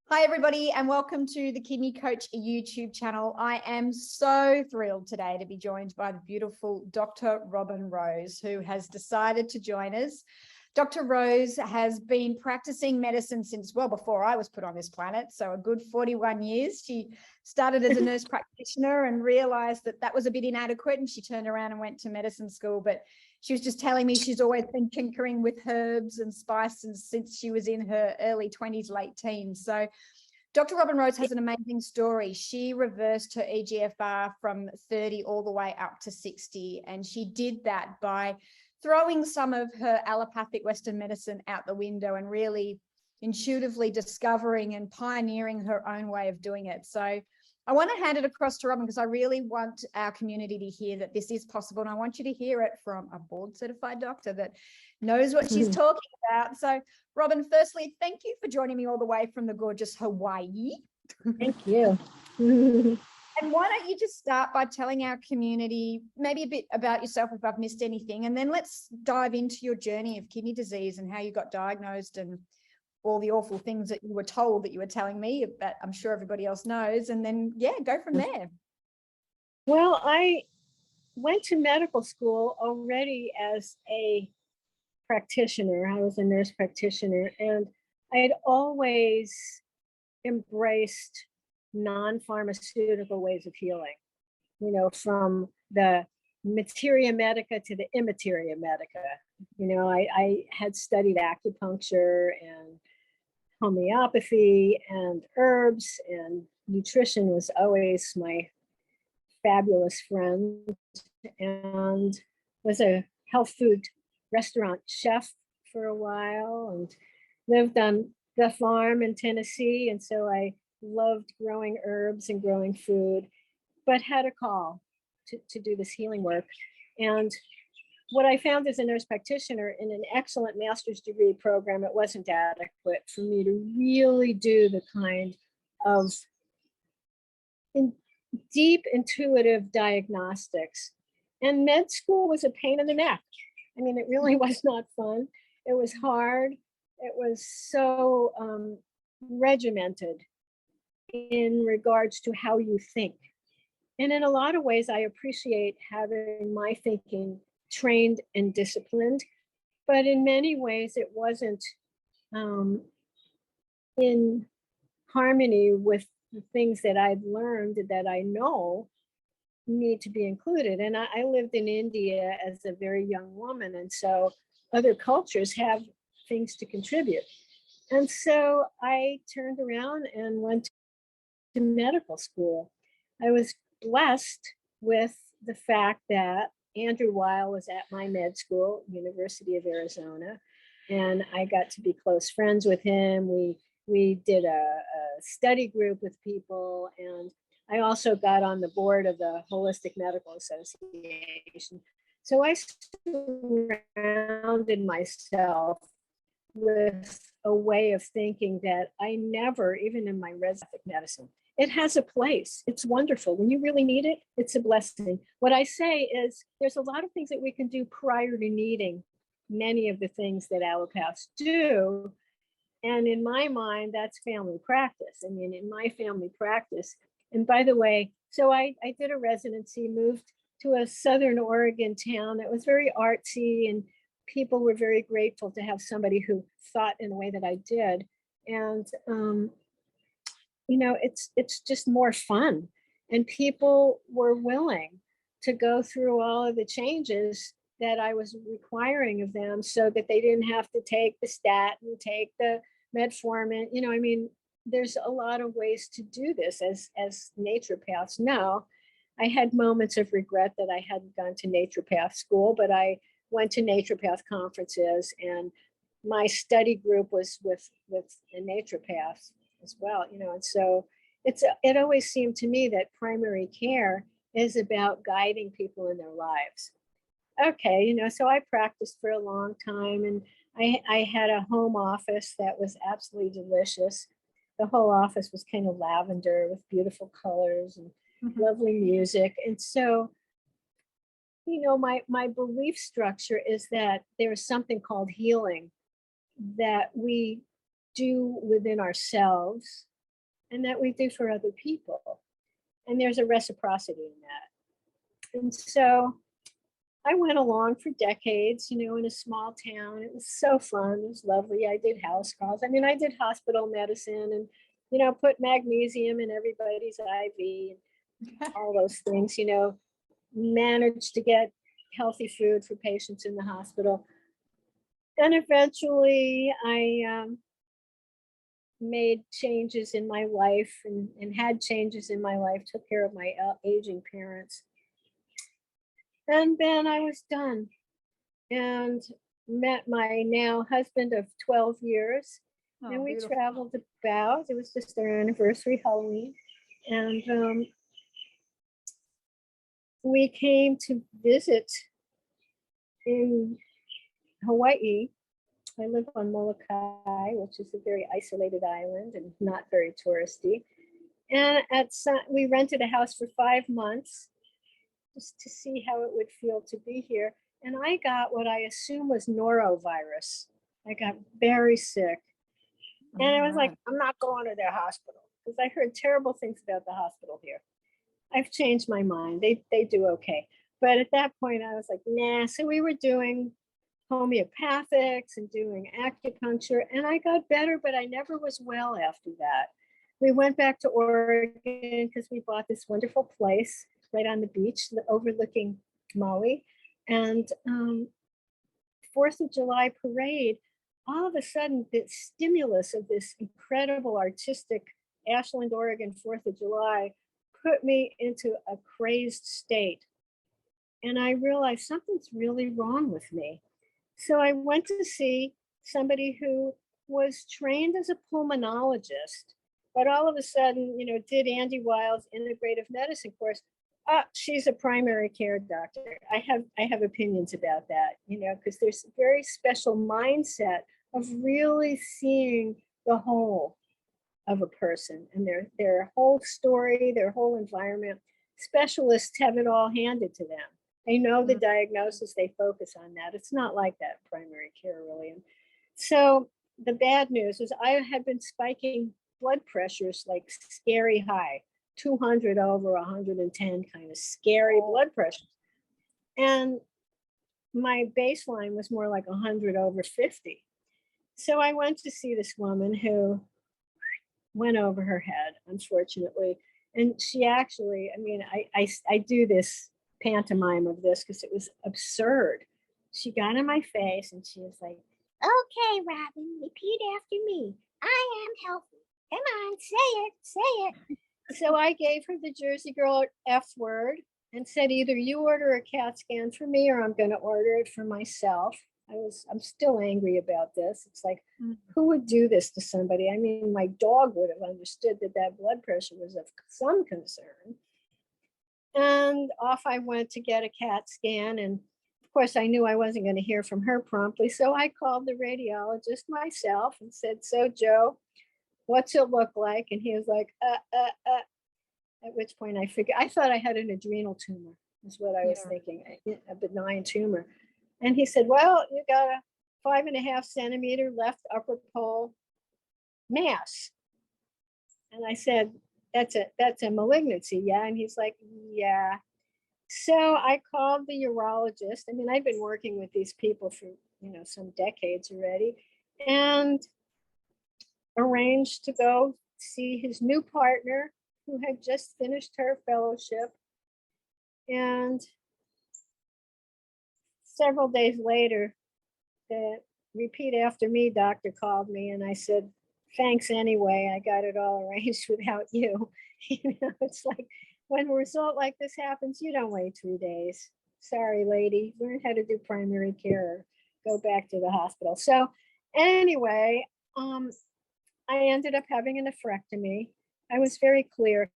Hi, everybody, and welcome to the Kidney Coach YouTube channel. I am so thrilled today to be joined by the beautiful Dr. Robin Rose, who has decided to join us. Dr. Rose has been practicing medicine since well before I was put on this planet, so a good 41 years. She started as a nurse practitioner and realized that that was a bit inadequate, and she turned around and went to medicine school. But she was just telling me she's always been tinkering with herbs and spices since she was in her early 20s, late teens. So Dr. Robin Rose has an amazing story. She reversed her eGFR from 30 all the way up to 60. And she did that by throwing some of her allopathic Western medicine out the window and really intuitively discovering and pioneering her own way of doing it. So I want to hand it across to Robin because I really want our community to hear that this is possible. And I want you to hear it from a board certified doctor that knows what she's talking about. So Robin, firstly, thank you for joining me all the way from the gorgeous Hawaii. Thank you. And why don't you just start by telling our community maybe a bit about yourself if I've missed anything, and then let's dive into your journey of kidney disease and how you got diagnosed and all the awful things that you were told that you were telling me, but I'm sure everybody else knows. And then, yeah, go from there. Well, I went to medical school already as a practitioner. I was a nurse practitioner, and I had always embraced non-pharmaceutical ways of healing, you know, from the materia medica to the immateria medica. You know, I had studied acupuncture and homeopathy and herbs, and nutrition was always my fabulous friend, and was a health food restaurant chef for a while and lived on the farm in Tennessee. And so I loved growing herbs and growing food, but had a call to do this healing work. And what I found as a nurse practitioner in an excellent master's degree program, it wasn't adequate for me to really do the kind of deep intuitive diagnostics. And med school was a pain in the neck. I mean, it really was not fun. It was hard. It was so regimented in regards to how you think. And in a lot of ways, I appreciate having my thinking trained and disciplined, but in many ways it wasn't in harmony with the things that I'd learned that I know need to be included. And I lived in India as a very young woman, and so other cultures have things to contribute. And so I turned around and went to medical school. I was blessed with the fact that Andrew Weil was at my med school, University of Arizona, and I got to be close friends with him. We did a study group with people, and I also got on the board of the Holistic Medical Association. So I surrounded myself with a way of thinking that I never, even in my resident medicine, it has a place. It's wonderful. When you really need it, it's a blessing. What I say is there's a lot of things that we can do prior to needing many of the things that allopaths do. And in my mind, that's family practice. I mean, in my family practice, and by the way, so I did a residency, moved to a Southern Oregon town that was very artsy, and people were very grateful to have somebody who thought in the way that I did. And, you know, it's just more fun. And people were willing to go through all of the changes that I was requiring of them so that they didn't have to take the statin, take the metformin. You know, I mean, there's a lot of ways to do this, as naturopaths know. I had moments of regret that I hadn't gone to naturopath school, but I went to naturopath conferences, and my study group was with a naturopath as well, you know. And so it always seemed to me that primary care is about guiding people in their lives. Okay, you know, so I practiced for a long time, and I had a home office that was absolutely delicious. The whole office was kind of lavender with beautiful colors and lovely music. And so, you know, my belief structure is that there is something called healing that we do within ourselves and that we do for other people. And there's a reciprocity in that. And so I went along for decades, in a small town. It was so fun. It was lovely. I did house calls. I mean, I did hospital medicine and, put magnesium in everybody's IV and all those things, managed to get healthy food for patients in the hospital. And eventually I made changes in my life and had changes in my life, took care of my aging parents. And then I was done and met my now husband of 12 years. Oh, and we beautiful. traveled about, it was just our anniversary, Halloween. And we came to visit in Hawaii. I live on Molokai, which is a very isolated island and not very touristy. And we rented a house for 5 months just to see how it would feel to be here. And I got what I assume was norovirus. I got very sick. And I was like, I'm not going to the hospital because I heard terrible things about the hospital here. I've changed my mind. They do okay. But at that point, I was like, nah. So we were doing homeopathics and doing acupuncture, and I got better, but I never was well after that. We went back to Oregon because we bought this wonderful place right on the beach overlooking Maui. And 4th of July parade, all of a sudden the stimulus of this incredible artistic Ashland, Oregon 4th of July put me into a crazed state. And I realized something's really wrong with me. So I went to see somebody who was trained as a pulmonologist, but all of a sudden, did Andy Weil's integrative medicine course. She's a primary care doctor. I have opinions about that, because there's a very special mindset of really seeing the whole of a person and their whole story, their whole environment. Specialists have it all handed to them. They know the diagnosis, they focus on that. It's not like that in primary care, really. So the bad news is I had been spiking blood pressures like scary high, 200 over 110, kind of scary blood pressure. And my baseline was more like 100 over 50. So I went to see this woman who went over her head, unfortunately. And she actually, I do this pantomime of this because it was absurd. She got in my face and she was like, okay, Robin, repeat after me. I am healthy. Come on, say it. So I gave her the Jersey Girl F word and said, either you order a CAT scan for me or I'm going to order it for myself. I'm still angry about this. It's like, who would do this to somebody? I mean, my dog would have understood that blood pressure was of some concern. And off I went to get a CAT scan. And of course, I knew I wasn't going to hear from her promptly. So I called the radiologist myself and said, so Joe, what's it look like? And he was like, At which point I thought I had an adrenal tumor, is what I was thinking, a benign tumor. And he said, well, you got a 5.5 centimeter left upper pole mass. And I said, that's a malignancy, yeah? And he's like, yeah. So I called the urologist. I mean, I've been working with these people for, some decades already, and arranged to go see his new partner who had just finished her fellowship. And several days later, the repeat after me doctor called me and I said, thanks anyway, I got it all arranged without you. It's like when a result like this happens, you don't wait 3 days. Sorry, lady, learn how to do primary care, go back to the hospital. So anyway, I ended up having a nephrectomy. I was very clear.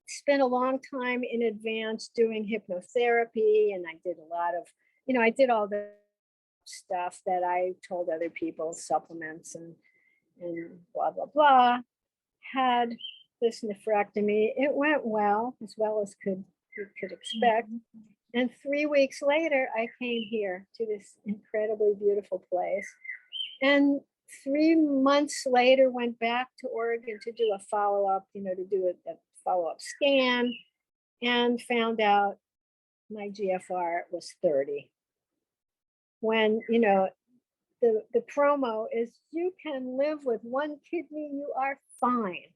Spent a long time in advance doing hypnotherapy, and I did a lot of, I did all the stuff that I told other people, supplements and blah, blah, blah. Had this nephrectomy. It went well as you could expect. And 3 weeks later, I came here to this incredibly beautiful place. And 3 months later, went back to Oregon to do a follow-up, to do a follow-up scan, and found out my GFR was 30. When, the promo is, you can live with one kidney, you are fine.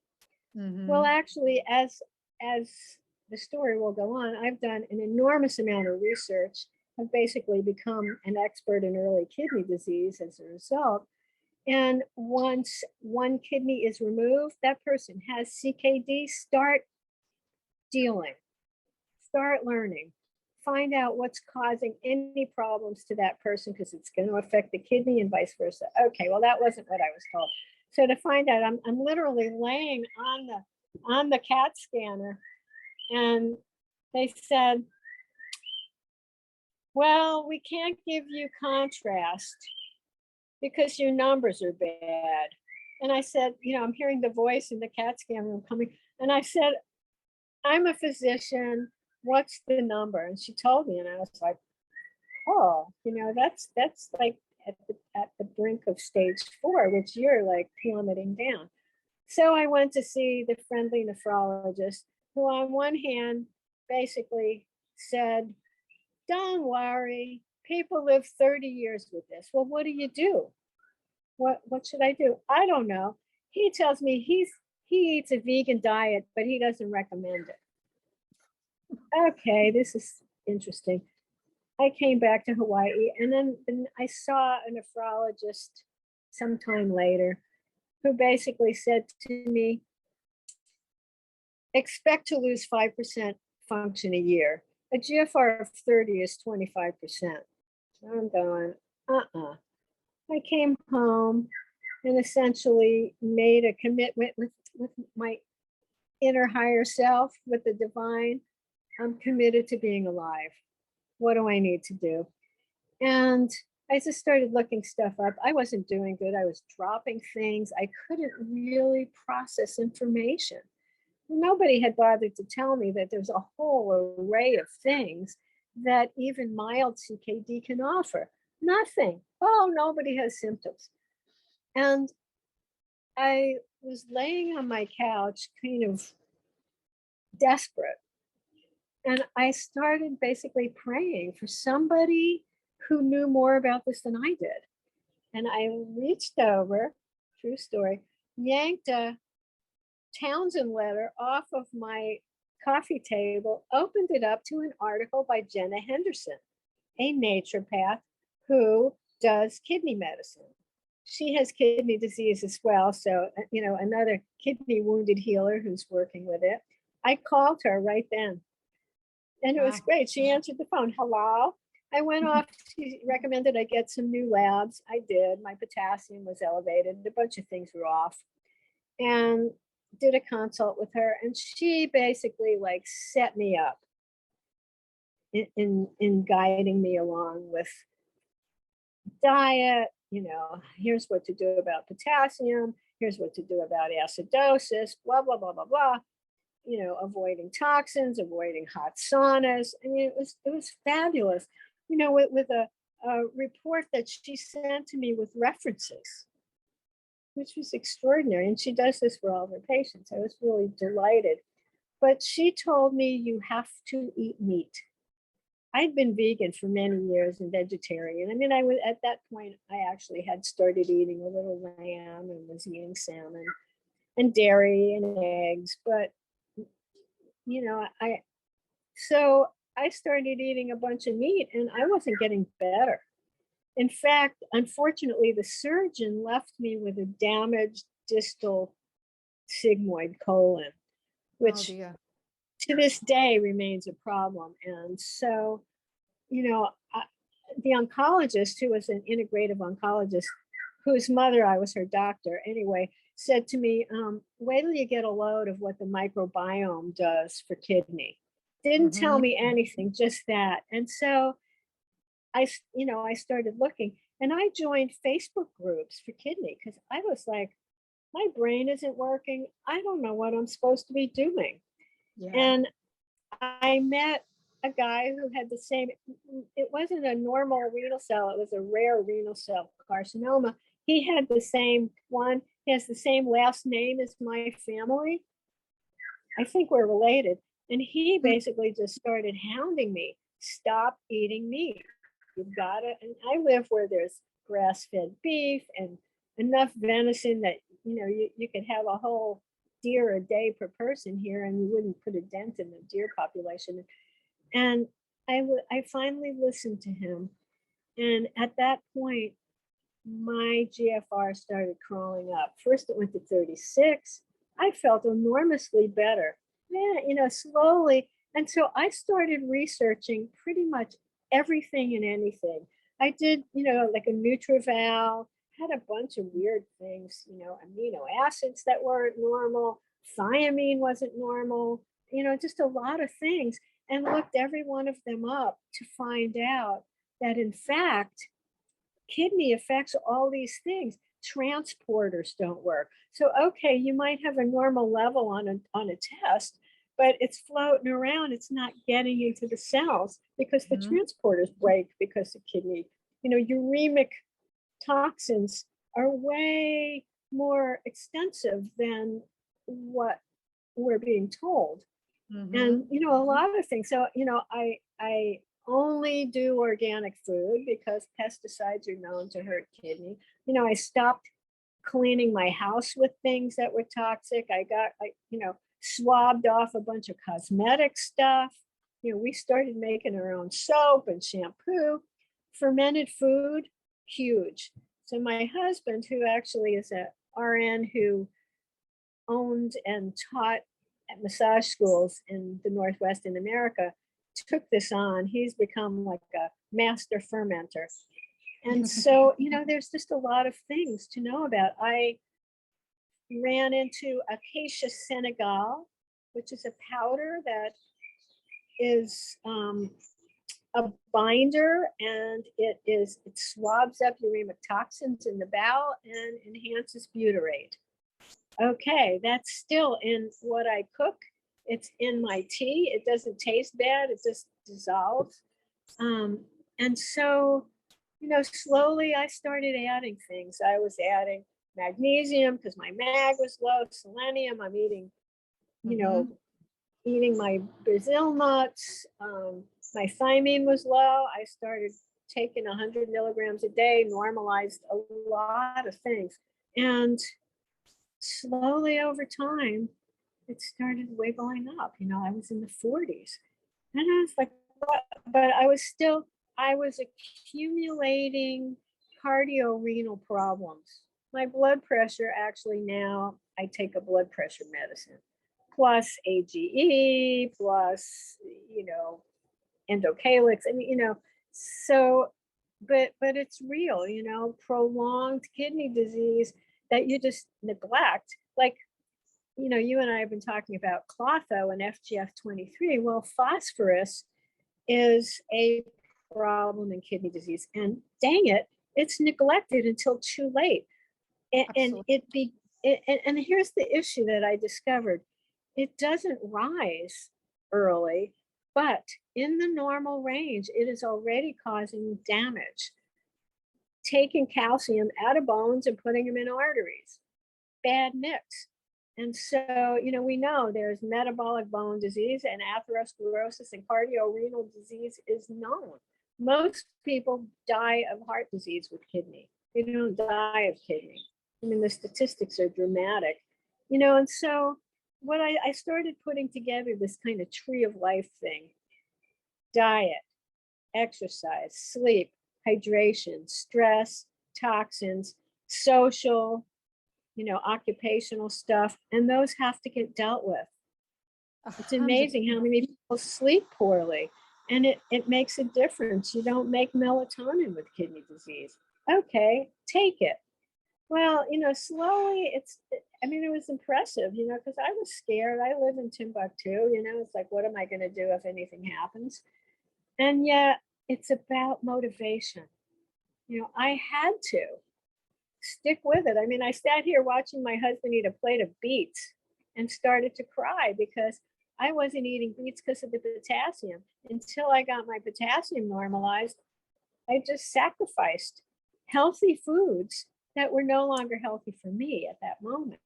Well, actually, as the story will go on, I've done an enormous amount of research. I've basically become an expert in early kidney disease as a result. And once one kidney is removed, that person has CKD, start dealing, start learning, find out what's causing any problems to that person, because it's going to affect the kidney and vice versa. Okay, well, that wasn't what I was told. So to find out, I'm literally laying on the CAT scanner, and they said, well, we can't give you contrast because your numbers are bad. And I said, I'm hearing the voice in the CAT scan room coming. And I said, I'm a physician. What's the number? And she told me, and I was like, oh, that's like at the brink of stage 4, which you're like plummeting down. So I went to see the friendly nephrologist, who on one hand basically said, don't worry, people live 30 years with this. Well, what do? What should I do? I don't know. He tells me he eats a vegan diet, but he doesn't recommend it. Okay, this is interesting. I came back to Hawaii, and then I saw a nephrologist sometime later who basically said to me, expect to lose 5% function a year. A GFR of 30 is 25%. I'm going, I came home and essentially made a commitment with my inner higher self, with the divine. I'm committed to being alive. What do I need to do? And I just started looking stuff up. I wasn't doing good. I was dropping things. I couldn't really process information. Nobody had bothered to tell me that there's a whole array of things that even mild CKD can offer. Nothing. Oh, nobody has symptoms. And I was laying on my couch, kind of desperate. And I started basically praying for somebody who knew more about this than I did. And I reached over, true story, yanked a Townsend letter off of my coffee table, opened it up to an article by Jenna Henderson, a naturopath who does kidney medicine. She has kidney disease as well. So, another kidney wounded healer who's working with it. I called her right then. And it was great. She answered the phone. Hello. I went off. She recommended I get some new labs. I did. My potassium was elevated. A bunch of things were off. And did a consult with her. And she basically like set me up in guiding me along with diet. Here's what to do about potassium. Here's what to do about acidosis, blah, blah, blah, blah, blah. Avoiding toxins, avoiding hot saunas. I mean, it was fabulous, with a report that she sent to me with references, which was extraordinary. And she does this for all of her patients. I was really delighted. But she told me, you have to eat meat. I'd been vegan for many years and vegetarian. I mean, I was at that point, I actually had started eating a little lamb and was eating salmon and dairy and eggs. But, so I started eating a bunch of meat and I wasn't getting better. In fact, unfortunately, the surgeon left me with a damaged distal sigmoid colon, which to this day remains a problem. And so, the oncologist, who was an integrative oncologist, whose mother, I was her doctor anyway, said to me, wait till you get a load of what the microbiome does for kidney. Didn't tell me anything, just that. And so I started looking, and I joined Facebook groups for kidney because I was like, my brain isn't working. I don't know what I'm supposed to be doing. Yeah. And I met a guy who had the same, it wasn't a normal renal cell, it was a rare renal cell carcinoma. he had the same one. He has the same last name as my family. I think we're related. And he basically just started hounding me. Stop eating meat. You've got to. And I live where there's grass-fed beef and enough venison that, you could have a whole deer a day per person here and you wouldn't put a dent in the deer population. And I finally listened to him. And at that point, my GFR started crawling up. First it went to 36. I felt enormously better. Yeah, slowly. And so I started researching pretty much everything and anything. I did, like a NutriVal, had a bunch of weird things, amino acids that weren't normal, thiamine wasn't normal, just a lot of things, and looked every one of them up to find out that in fact, kidney affects all these things. Transporters don't work. So, okay, you might have a normal level on a test, but it's floating around. It's not getting into the cells because the transporters break because the kidney, uremic toxins are way more extensive than what we're being told. And, a lot of things. So, I only do organic food because pesticides are known to hurt kidney. I stopped cleaning my house with things that were toxic. I swabbed off a bunch of cosmetic stuff. We started making our own soap and shampoo. Fermented food, huge. So my husband, who actually is a RN who owned and taught at massage schools in the Northwest in America, took this on. He's become like a master fermenter. And so, there's just a lot of things to know about. I ran into Acacia Senegal, which is a powder that is a binder, and it swabs up uremic toxins in the bowel and enhances butyrate. Okay, that's still in what I cook. It's in my tea. It doesn't taste bad. It just dissolves. And so, slowly I started adding things. I was adding magnesium because my mag was low, selenium. I'm eating, eating my Brazil nuts. My thiamine was low. I started taking 100 milligrams a day, normalized a lot of things. And slowly over time, it started wiggling up. I was in the 40s. And I was like, what? But I was accumulating cardiorenal problems. My blood pressure, actually now I take a blood pressure medicine, plus AGE, plus, Endocalix, and, so, but it's real, prolonged kidney disease that you just neglect. Like, you and I have been talking about Klotho and FGF23. Well, phosphorus is a problem in kidney disease, and dang it, it's neglected until too late. And here's the issue that I discovered: it doesn't rise early, but in the normal range, it is already causing damage. Taking calcium out of bones and putting them in arteries, bad mix. And so, we know there's metabolic bone disease and atherosclerosis, and cardiorenal disease is known. Most people die of heart disease with kidney. They don't die of kidney. The statistics are dramatic, and so what I started putting together this kind of tree of life thing: diet, exercise, sleep, hydration, stress, toxins, social, occupational stuff, and those have to get dealt with. It's amazing how many people sleep poorly, and it makes a difference. You don't make melatonin with kidney disease. Okay, take it. Well, slowly it was impressive, because I was scared. I live in Timbuktu, it's like, what am I going to do if anything happens? And yet it's about motivation. I had to stick with it. I sat here watching my husband eat a plate of beets and started to cry because I wasn't eating beets because of the potassium. Until I got my potassium normalized, I just sacrificed healthy foods that were no longer healthy for me at that moment.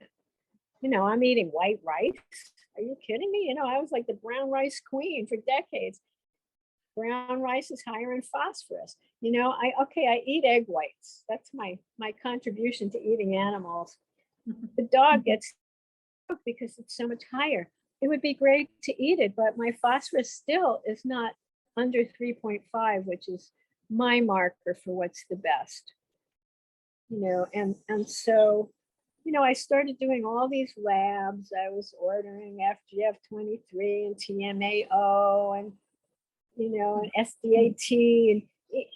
You know, I'm eating white rice. Are you kidding me? You know, I was like the brown rice queen for decades. Brown rice is higher in phosphorus. You know, I eat egg whites. That's my contribution to eating animals. The dog gets because it's so much higher. It would be great to eat it, but my phosphorus still is not under 3.5, which is my marker for what's the best. You know, and so, you know, I started doing all these labs. I was ordering FGF23 and TMAO and, you know, and SDAT and,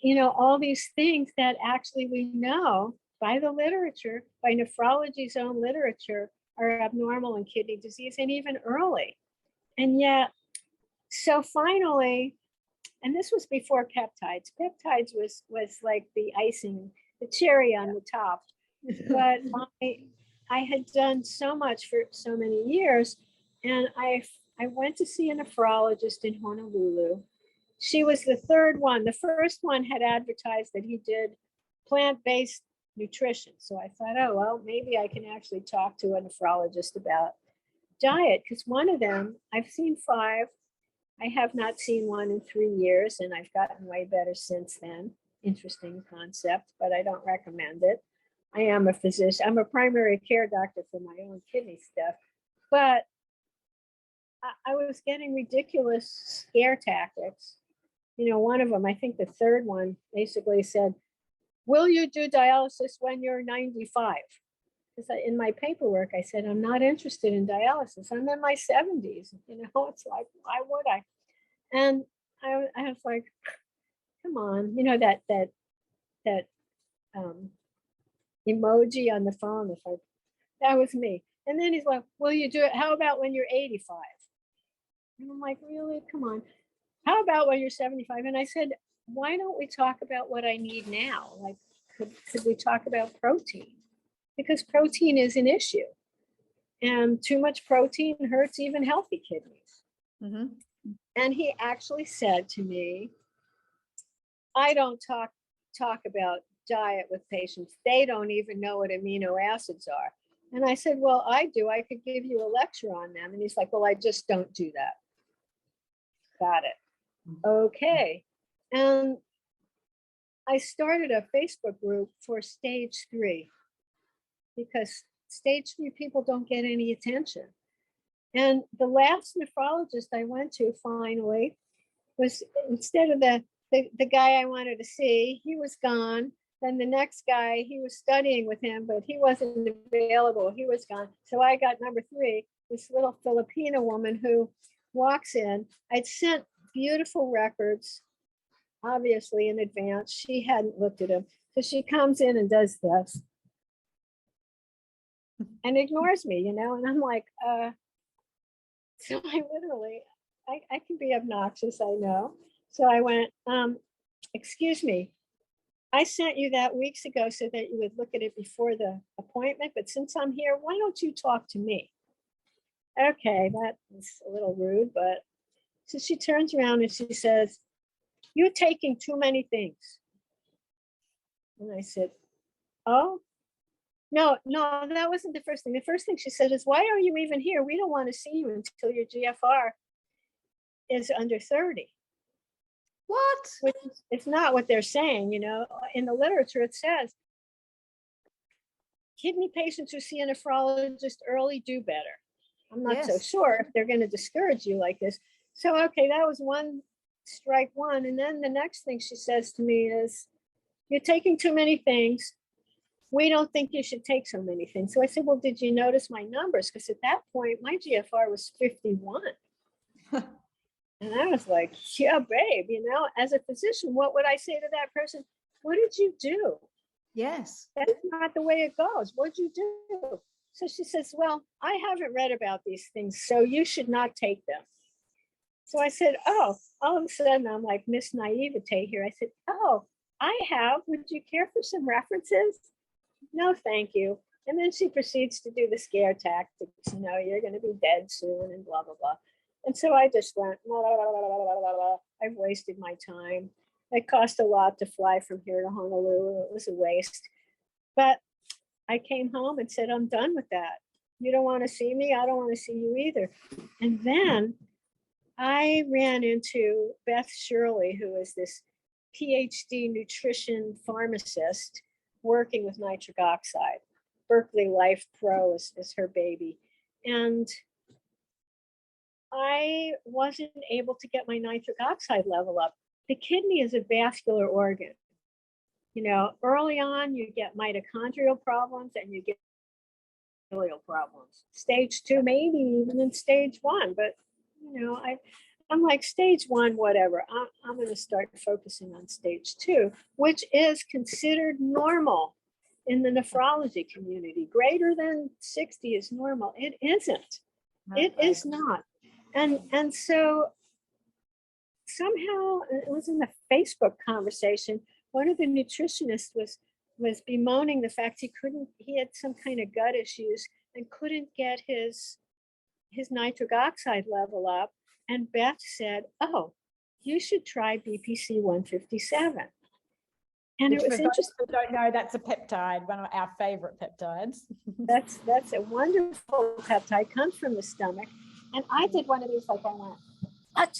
you know, all these things that actually we know by the literature, by nephrology's own literature, are abnormal in kidney disease and even early. And yet, so finally, and this was before peptides. Peptides was like the icing, the cherry on the top. But I had done so much for so many years, and I went to see a nephrologist in Honolulu. She was the third one. The first one had advertised that he did plant-based nutrition. So I thought, oh, well, maybe I can actually talk to a nephrologist about diet, because one of them, I've seen 5. I have not seen one in 3 years, and I've gotten way better since then. Interesting concept, but I don't recommend it. I am a physician. I'm a primary care doctor for my own kidney stuff, but I was getting ridiculous scare tactics. You know, one of them, I think the third one, basically said, will you do dialysis when you're 95? Because in my paperwork, I said, I'm not interested in dialysis. I'm in my 70s. You know, it's like, why would I? And I was like, come on, you know, that emoji on the phone. It's like, that was me. And then he's like, will you do it? How about when you're 85? And I'm like, really? Come on. How about when you're 75? And I said, why don't we talk about what I need now? Like, could we talk about protein? Because protein is an issue. And too much protein hurts even healthy kidneys. Mm-hmm. And he actually said to me, I don't talk about diet with patients. They don't even know what amino acids are. And I said, well, I do. I could give you a lecture on them. And he's like, well, I just don't do that. Got it. Okay. And I started a Facebook group for stage 3 because stage 3 people don't get any attention. And the last nephrologist I went to finally was, instead of the guy I wanted to see, he was gone. Then the next guy, he was studying with him, but he wasn't available. He was gone. So I got number 3, this little Filipino woman who walks in. I'd sent beautiful records, obviously in advance. She hadn't looked at them. So she comes in and does this and ignores me, you know, and I'm like, so I literally, I can be obnoxious, I know. So I went, excuse me, I sent you that weeks ago so that you would look at it before the appointment, but since I'm here, why don't you talk to me? Okay, that was a little rude, but so she turns around and she says, you're taking too many things. And I said, oh, no, that wasn't the first thing. The first thing she said is, why are you even here? We don't want to see you until your GFR is under 30. What? Which is not what they're saying, you know. In the literature, it says kidney patients who see a nephrologist early do better. I'm not so sure if they're going to discourage you like this. So, okay, that was one, strike one. And then the next thing she says to me is, you're taking too many things. We don't think you should take so many things. So I said, well, did you notice my numbers? Because at that point, my GFR was 51. And I was like, yeah, babe, you know, as a physician, what would I say to that person? What did you do? Yes. That's not the way it goes. What'd you do? So she says, well, I haven't read about these things, so you should not take them. So I said, oh, all of a sudden I'm like Miss Naivete here. I said, oh, I have. Would you care for some references? No, thank you. And then she proceeds to do the scare tactics. You know, you're going to be dead soon and blah, blah, blah. And so I just went, blah, blah, blah, blah, blah, blah. I've wasted my time. It cost a lot to fly from here to Honolulu. It was a waste. But I came home and said, I'm done with that. You don't want to see me, I don't want to see you either. And then I ran into Beth Shirley, who is this PhD nutrition pharmacist working with nitric oxide. Berkeley Life Pro is her baby. And I wasn't able to get my nitric oxide level up. The kidney is a vascular organ. You know, early on, you get mitochondrial problems and you get familial problems. Stage 2, maybe even in stage 1, but you know, I'm like stage 1, whatever. I'm going to start focusing on stage 2, which is considered normal in the nephrology community. Greater than 60 is normal. It isn't. It is not. And so somehow it was in the Facebook conversation. One of the nutritionists was bemoaning the fact he had some kind of gut issues and couldn't get his nitric oxide level up. And Beth said, oh, you should try BPC 157. And Which, it was for interesting. those who don't know, that's a peptide, one of our favorite peptides. That's a wonderful peptide, comes from the stomach. And I did one of these, like I went, what?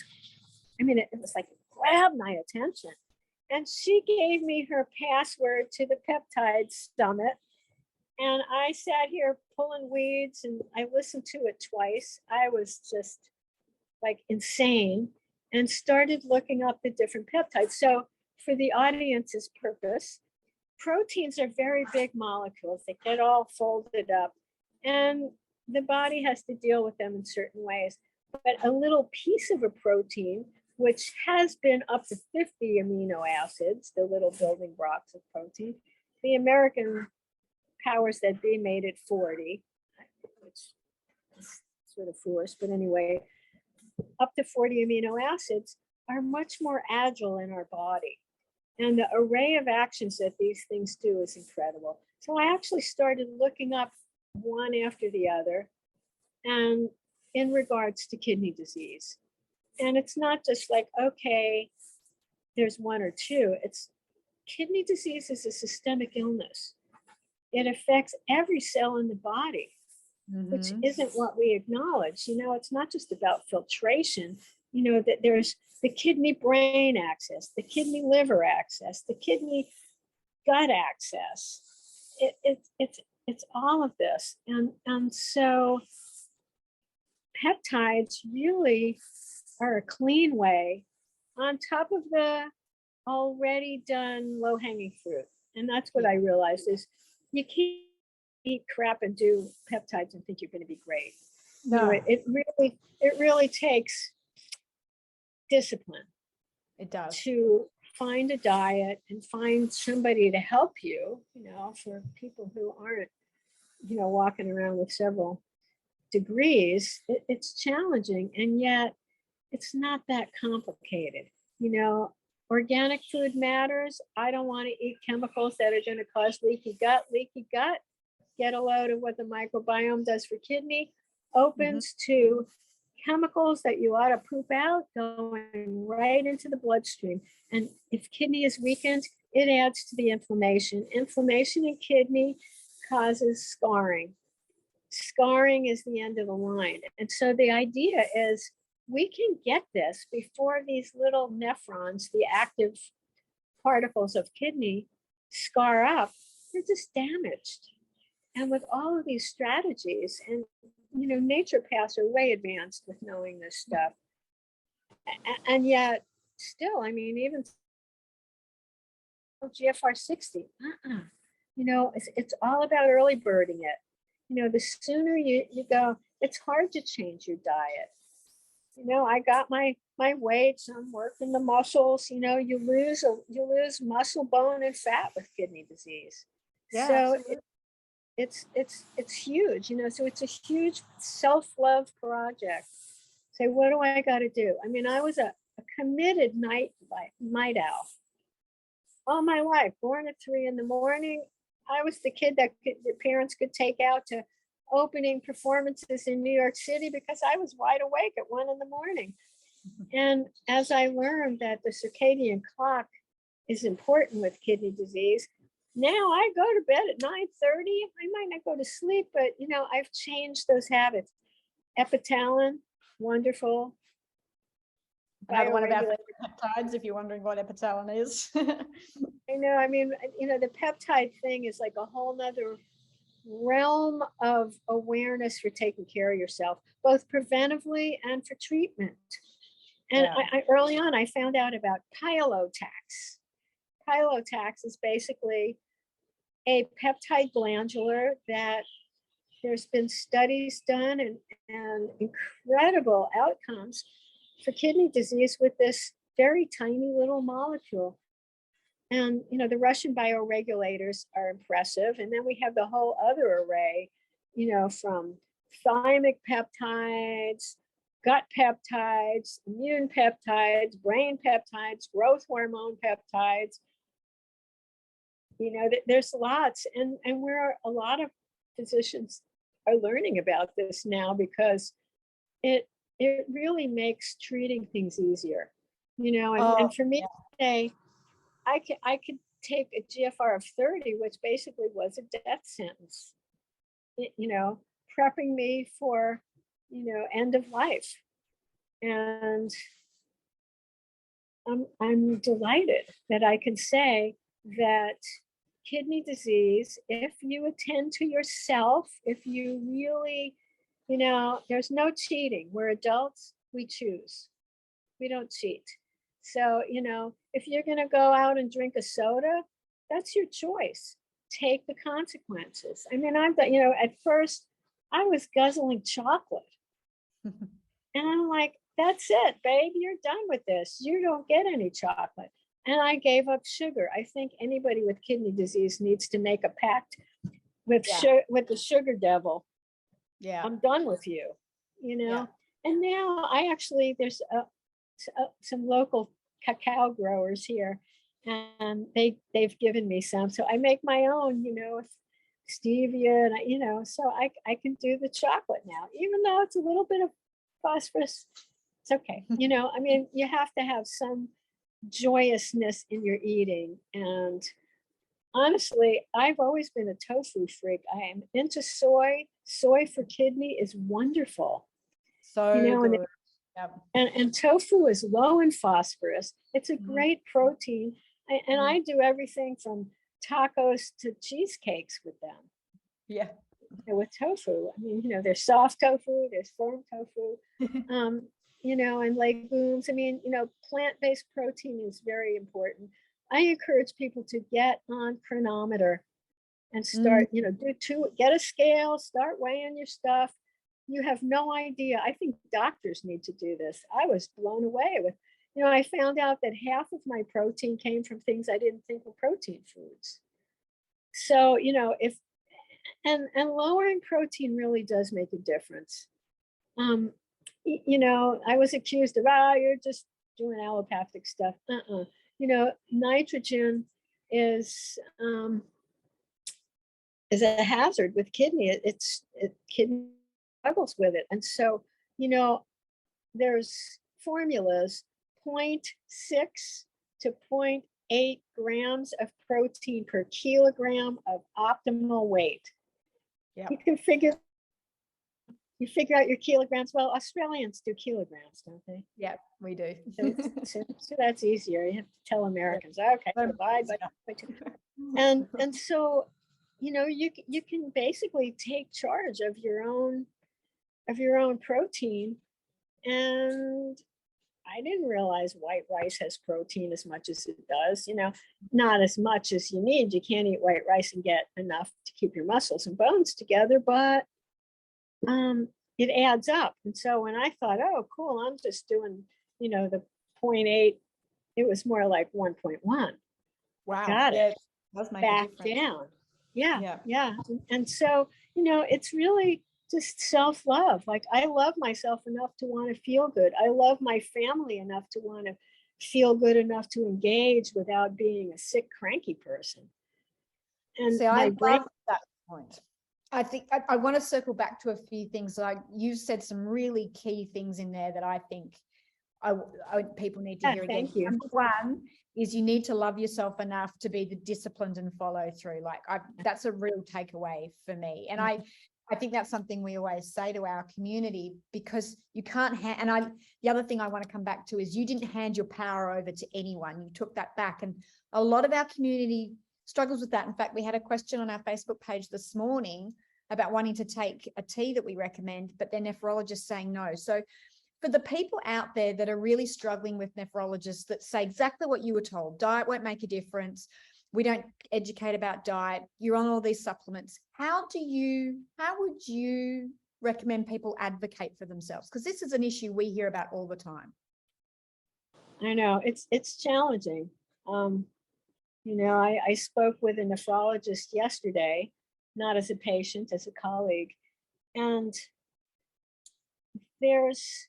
I mean, it was like it grabbed my attention. And she gave me her password to the peptide summit. And I sat here pulling weeds and I listened to it twice. I was just like insane and started looking up the different peptides. So for the audience's purpose, proteins are very big molecules. They get all folded up and the body has to deal with them in certain ways. But a little piece of a protein, which has been up to 50 amino acids, the little building blocks of protein, the American powers that be made it 40, which is sort of foolish, but anyway, up to 40 amino acids are much more agile in our body. And the array of actions that these things do is incredible. So I actually started looking up one after the other, and in regards to kidney disease. And it's not just like, okay, there's one or two. It's kidney disease is a systemic illness. It affects every cell in the body, which isn't what we acknowledge. You know, it's not just about filtration, you know, that there's the kidney brain axis, the kidney liver axis, the kidney gut axis. It's all of this. And so peptides really are a clean way on top of the already done low-hanging fruit. And that's what I realized is you can't eat crap and do peptides and think you're going to be great. No, You know, it really takes discipline. it does. To find a diet and find somebody to help you, you know, for people who aren't, you know, walking around with several degrees, it's challenging. And yet it's not that complicated. You know, organic food matters. I don't want to eat chemicals that are going to cause leaky gut. Leaky gut, get a load of what the microbiome does for kidney, opens to chemicals that you ought to poop out going right into the bloodstream. And if kidney is weakened, it adds to the inflammation. Inflammation in kidney causes scarring. Scarring is the end of the line. And so the idea is we can get this before these little nephrons, the active particles of kidney, scar up. They're just damaged. And with all of these strategies, and you know, naturopaths are way advanced with knowing this stuff. And yet, still, I mean, even GFR 60, you know, it's all about early birding it. You know, the sooner you go, it's hard to change your diet. You know, I got my weights, I'm working the muscles, you know, you lose muscle, bone, and fat with kidney disease. Yeah, so it's huge, you know, so it's a huge self-love project. Say, what do I got to do? I mean, I was a committed night owl all my life, born at 3 in the morning. I was the kid that the parents could take out to opening performances in New York City because I was wide awake at 1 in the morning. And as I learned that the circadian clock is important with kidney disease, now I go to bed at 9:30. I might not go to sleep, but I've changed those habits. Epitalin, wonderful. Another one of our Bioregulator. peptides, if you're wondering what epitalin is. I know. I mean, the peptide thing is like a whole nother realm of awareness for taking care of yourself, both preventively and for treatment. And Yeah. I early on, I found out about pilotax. Pilotax is basically a peptide glandular that there's been studies done and incredible outcomes for kidney disease with this very tiny little molecule. And, the Russian bioregulators are impressive. And then we have the whole other array, from thymic peptides, gut peptides, immune peptides, brain peptides, growth hormone peptides. There's lots. And where a lot of physicians are learning about this now, because it really makes treating things easier, and for me today, I could take a GFR of 30, which basically was a death sentence, prepping me for, end of life. And I'm delighted that I can say that kidney disease, if you attend to yourself, if you really, there's no cheating. We're adults, we choose. We don't cheat. So, if you're going to go out and drink a soda, that's your choice. Take the consequences. I mean, I've got, at first I was guzzling chocolate. And I'm like, that's it, babe. You're done with this. You don't get any chocolate. And I gave up sugar. I think anybody with kidney disease needs to make a pact with with the sugar devil. Yeah. I'm done with you, Yeah. And now there's some local cacao growers here, and they've given me some. So I make my own, with stevia, and so I can do the chocolate now, even though it's a little bit of phosphorus. It's okay. I mean, you have to have some joyousness in your eating. And honestly, I've always been a tofu freak. I am into soy. Soy for kidney is wonderful. So good. And tofu is low in phosphorus. It's a great protein. And I do everything from tacos to cheesecakes with them. Yeah. With tofu. I mean, there's soft tofu, there's firm tofu, and legumes. I mean, plant-based protein is very important. I encourage people to get on Chronometer and start, get a scale, start weighing your stuff. You have no idea. I think doctors need to do this. I was blown away with, I found out that half of my protein came from things I didn't think were protein foods. So, if and lowering protein really does make a difference. I was accused of, you're just doing allopathic stuff. Nitrogen is a hazard with kidney. Kidney struggles with it. And so, there's formulas, 0.6 to 0.8 grams of protein per kilogram of optimal weight. Yep. You figure out your kilograms. Well, Australians do kilograms, don't they? Yeah, we do. So that's easier. You have to tell Americans, okay, divide by 2. And so, you can basically take charge of your own protein. And I didn't realize white rice has protein as much as it does, not as much as you need. You can't eat white rice and get enough to keep your muscles and bones together, but it adds up. And so when I thought, oh, cool, I'm just doing, the 0.8, it was more like 1.1. Wow. Got it. Does make back a difference. down. Yeah. And so, it's really just self-love. Like, I love myself enough to want to feel good. I love my family enough to want to feel good enough to engage without being a sick, cranky person. And see, I love that point. I think I want to circle back to a few things. Like, you said some really key things in there that I think people need to Yeah, hear again. thank you. Number one is you need to love yourself enough to be the disciplined and follow through. Like that's a real takeaway for me. And I think that's something we always say to our community, because you can't the other thing I want to come back to is you didn't hand your power over to anyone. You took that back. And a lot of our community struggles with that. In fact, we had a question on our Facebook page this morning about wanting to take a tea that we recommend, but their nephrologist saying no. So for the people out there that are really struggling with nephrologists that say exactly what you were told, diet won't make a difference, we don't educate about diet, you're on all these supplements, how would you recommend people advocate for themselves? Because this is an issue we hear about all the time. I know it's challenging. I spoke with a nephrologist yesterday, not as a patient, as a colleague, and there's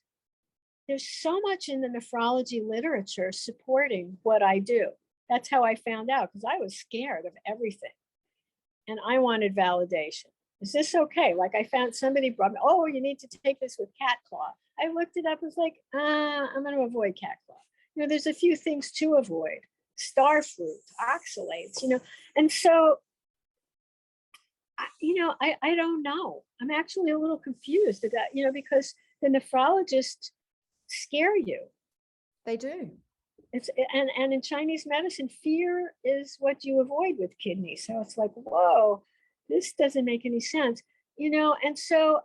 so much in the nephrology literature supporting what I do. That's how I found out, because I was scared of everything and I wanted validation. Is this okay? Like I found somebody brought me, oh, you need to take this with cat claw. I looked it up, I was like, I'm going to avoid cat claw. There's a few things to avoid: star fruit, oxalates, and so, I don't know. I'm actually a little confused about, because the nephrologists scare you. They do. And in Chinese medicine, fear is what you avoid with kidneys. So it's like, whoa, this doesn't make any sense, and so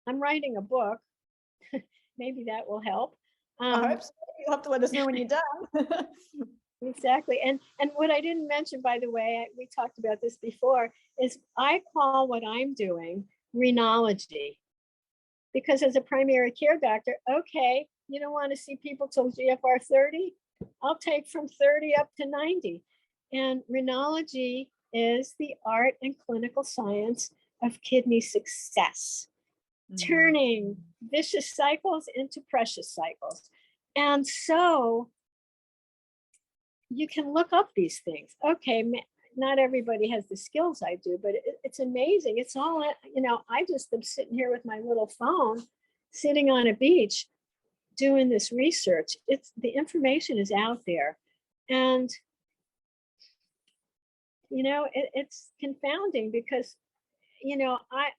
I'm writing a book. Maybe that will help. I hope so. You'll have to let us know when you're done. Exactly. And what I didn't mention, by the way, we talked about this before, is I call what I'm doing Renology. Because as a primary care doctor, okay, you don't want to see people till GFR 30? I'll take from 30 up to 90. And Renology is the art and clinical science of kidney success, turning vicious cycles into precious cycles. And so you can look up these things. Okay, not everybody has the skills I do, but it's amazing. It's all, I just am sitting here with my little phone, sitting on a beach, doing this research. The information is out there. And, it's confounding because,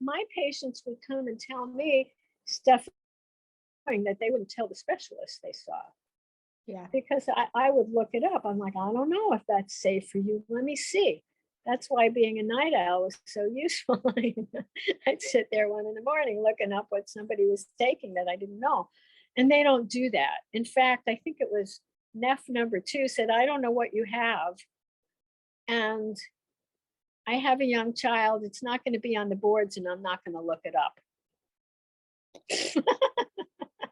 my patients would come and tell me stuff that they wouldn't tell the specialist they saw. Yeah. Because I would look it up. I'm like, I don't know if that's safe for you. Let me see. That's why being a night owl was so useful. I'd sit there 1 a.m. looking up what somebody was taking that I didn't know. And they don't do that. In fact, I think it was Neph number 2 said, I don't know what you have. And I have a young child. It's not going to be on the boards and I'm not going to look it up.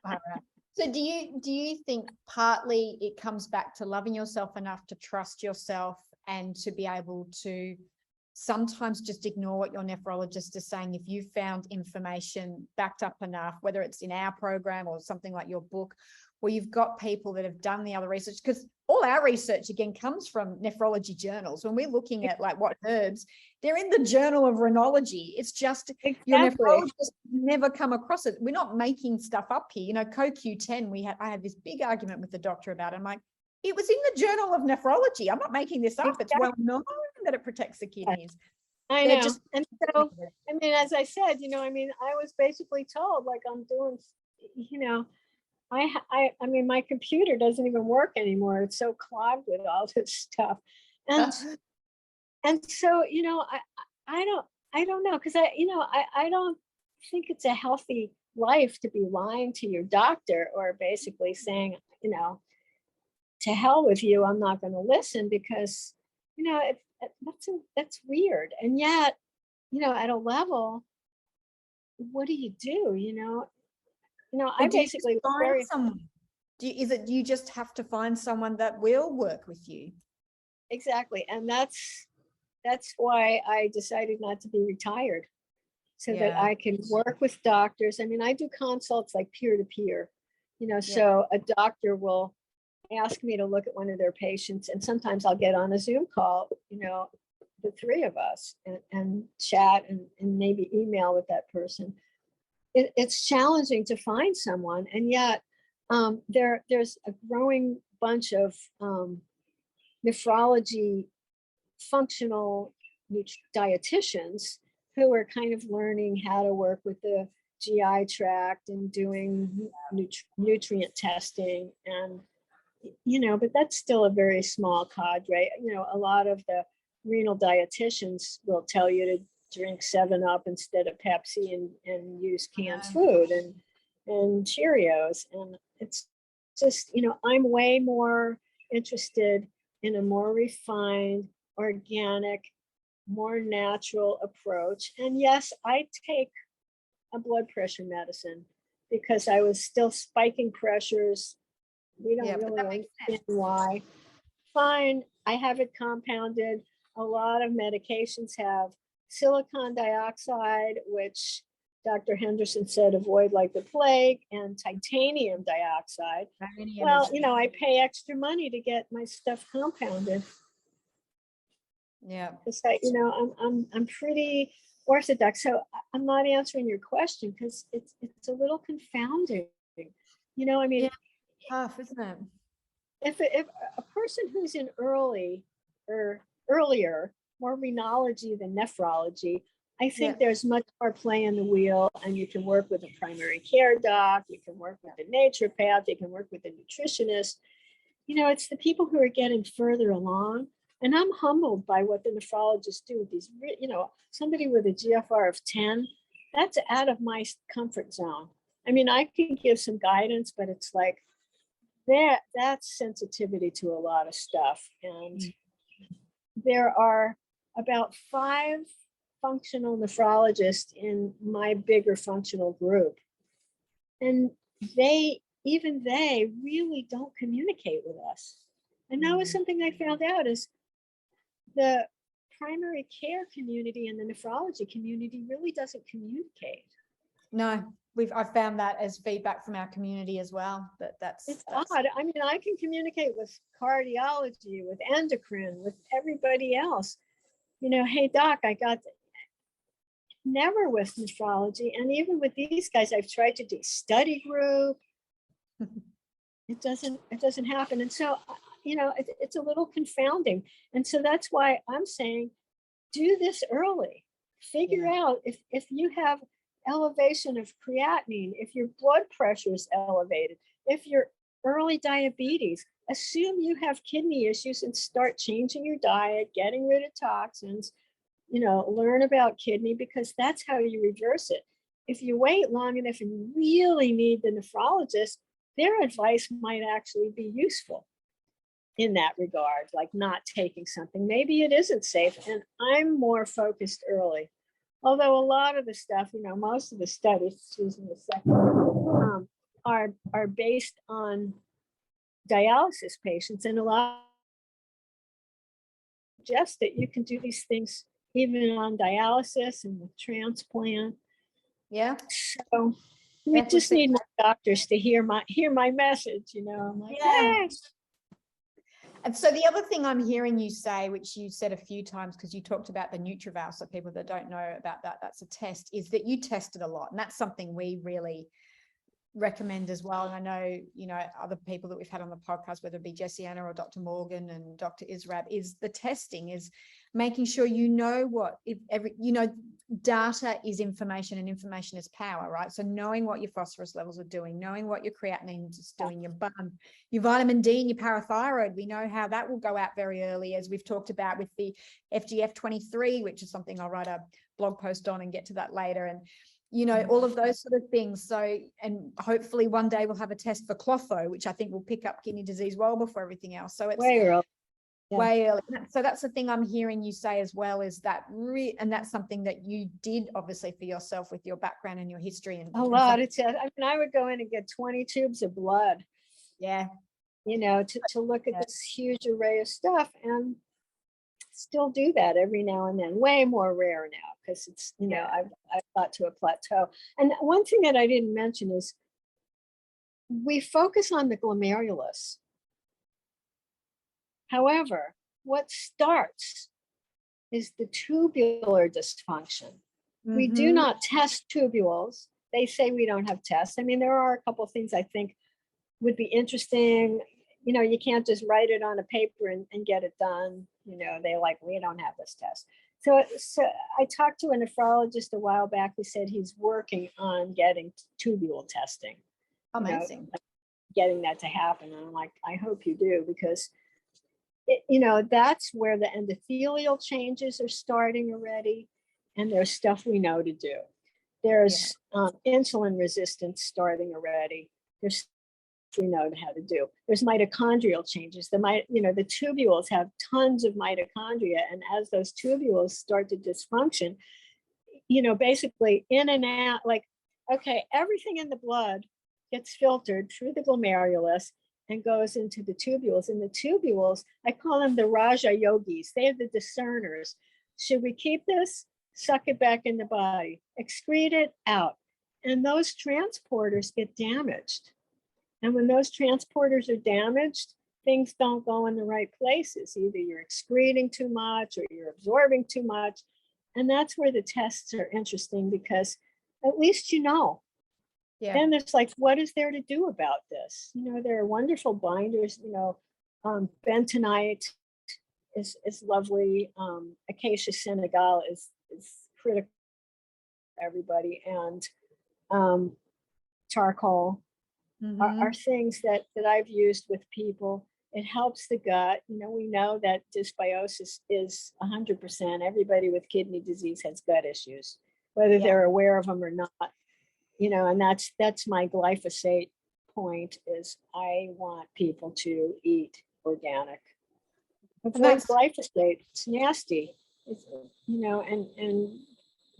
All right. So do you think partly it comes back to loving yourself enough to trust yourself and to be able to sometimes just ignore what your nephrologist is saying if you found information backed up enough, whether it's in our program or something like your book, where you've got people that have done the other research? Because all our research, again, comes from nephrology journals. When we're looking at like what herbs, they're in the Journal of Renology. It's just your nephrologist never come across it. We're not making stuff up here. CoQ10, I had this big argument with the doctor about it. I'm like, it was in the Journal of Nephrology. I'm not making this up. It's well known that it protects the kidneys. I know. And so, as I said, I was basically told, like, I'm doing, my computer doesn't even work anymore. It's so clogged with all this stuff. And so, I don't know, because I don't think it's a healthy life to be lying to your doctor or basically saying, to hell with you, I'm not going to listen, because, that's weird. And yet, at a level, what do you do? I basically find someone. Do you just have to find someone that will work with you? Exactly. And that's why I decided not to be retired, so that I can work with doctors. I do consults like peer-to-peer, so a doctor will ask me to look at one of their patients, and sometimes I'll get on a Zoom call, the 3 of us, and chat and maybe email with that person. It's challenging to find someone, and yet there's a growing bunch of nephrology functional dietitians who are kind of learning how to work with the GI tract and doing nutrient testing. And, but that's still a very small cadre. A lot of the renal dietitians will tell you to drink 7-Up instead of Pepsi and use canned food and Cheerios. And it's just, I'm way more interested in a more refined, organic, more natural approach. And yes, I take a blood pressure medicine because I was still spiking pressures. We don't really understand why. Fine, I have it compounded. A lot of medications have silicon dioxide, which Dr. Henderson said avoid like the plague, and titanium dioxide. Well, I pay extra money to get my stuff compounded. Yeah. Because I'm pretty orthodox. So I'm not answering your question because it's a little confounding. Tough, isn't it? If a person who's in earlier, more renology than nephrology, I think there's much more play in the wheel, and you can work with a primary care doc, you can work with a naturopath, you can work with a nutritionist. It's the people who are getting further along. And I'm humbled by what the nephrologists do with these, somebody with a GFR of 10, that's out of my comfort zone. I mean, I can give some guidance, but it's like that's sensitivity to a lot of stuff. And there are about 5 functional nephrologists in my bigger functional group. And they really don't communicate with us. And that was something I found out is the primary care community and the nephrology community really doesn't communicate. No, I've found that as feedback from our community as well. That's odd. I mean, I can communicate with cardiology, with endocrine, with everybody else. Hey doc, I got never with nephrology, and even with these guys, I've tried to do study group. It doesn't happen, and so it's a little confounding. And so that's why I'm saying, do this early. Figure out if you have elevation of creatinine, if your blood pressure is elevated, if you're early diabetes, assume you have kidney issues and start changing your diet, getting rid of toxins, learn about kidney, because that's how you reverse it. If you wait long enough and you really need the nephrologist, their advice might actually be useful in that regard, like not taking something. Maybe it isn't safe, and I'm more focused early. Although a lot of the stuff, most of the studies, excuse me a second, are based on dialysis patients, and a lot suggest that you can do these things even on dialysis and with transplant. Yeah. So we just need more doctors to hear my message. I'm like, hey. And so the other thing I'm hearing you say, which you said a few times because you talked about the NutriVal, so people that don't know about that, that's a test, is that you tested a lot. And that's something we really recommend as well. And I know, other people that we've had on the podcast, whether it be Jesse Anna or Dr. Morgan and Dr. Israb, is the testing is making sure data is information and information is power, right? So knowing what your phosphorus levels are doing, knowing what your creatinine is doing, your vitamin D and your parathyroid, we know how that will go out very early, as we've talked about with the FGF23, which is something I'll write a blog post on and get to that later. And all of those sort of things. So, and hopefully one day we'll have a test for clotho, which I think will pick up kidney disease well before everything else. So it's way early. Way early. So that's the thing I'm hearing you say as well, is that and that's something that you did obviously for yourself with your background and your history. And a lot. I would go in and get 20 tubes of blood. Yeah. To look at this huge array of stuff, and still do that every now and then. Way more rare now because it's, I've got to a plateau. And one thing that I didn't mention is we focus on the glomerulus. However, what starts is the tubular dysfunction. Mm-hmm. We do not test tubules. They say we don't have tests. I mean, there are a couple of things I think would be interesting. You can't just write it on a paper and get it done. They like, we don't have this test. So I talked to a nephrologist a while back who said he's working on getting tubule testing. Amazing. Getting that to happen. And I'm like, I hope you do, because that's where the endothelial changes are starting already. And there's stuff we know to do. There's insulin resistance starting already. There's we know how to do. There's mitochondrial changes. The tubules have tons of mitochondria, and as those tubules start to dysfunction, basically in and out, like, okay, everything in the blood gets filtered through the glomerulus and goes into the tubules. And the tubules, I call them the Raja yogis. They are the discerners. Should we keep this? Suck it back in the body, excrete it out. And those transporters get damaged. And when those transporters are damaged, things don't go in the right places. Either you're excreting too much or you're absorbing too much. And that's where the tests are interesting, because at least Yeah. Then there's like, what is there to do about this? There are wonderful binders, bentonite is lovely. Acacia senegal is critical for everybody. And charcoal are things that I've used with people. It helps the gut. We know that dysbiosis is 100%. Everybody with kidney disease has gut issues, whether they're aware of them or not. And that's my glyphosate point, is I want people to eat organic. Avoid glyphosate. It's nasty. And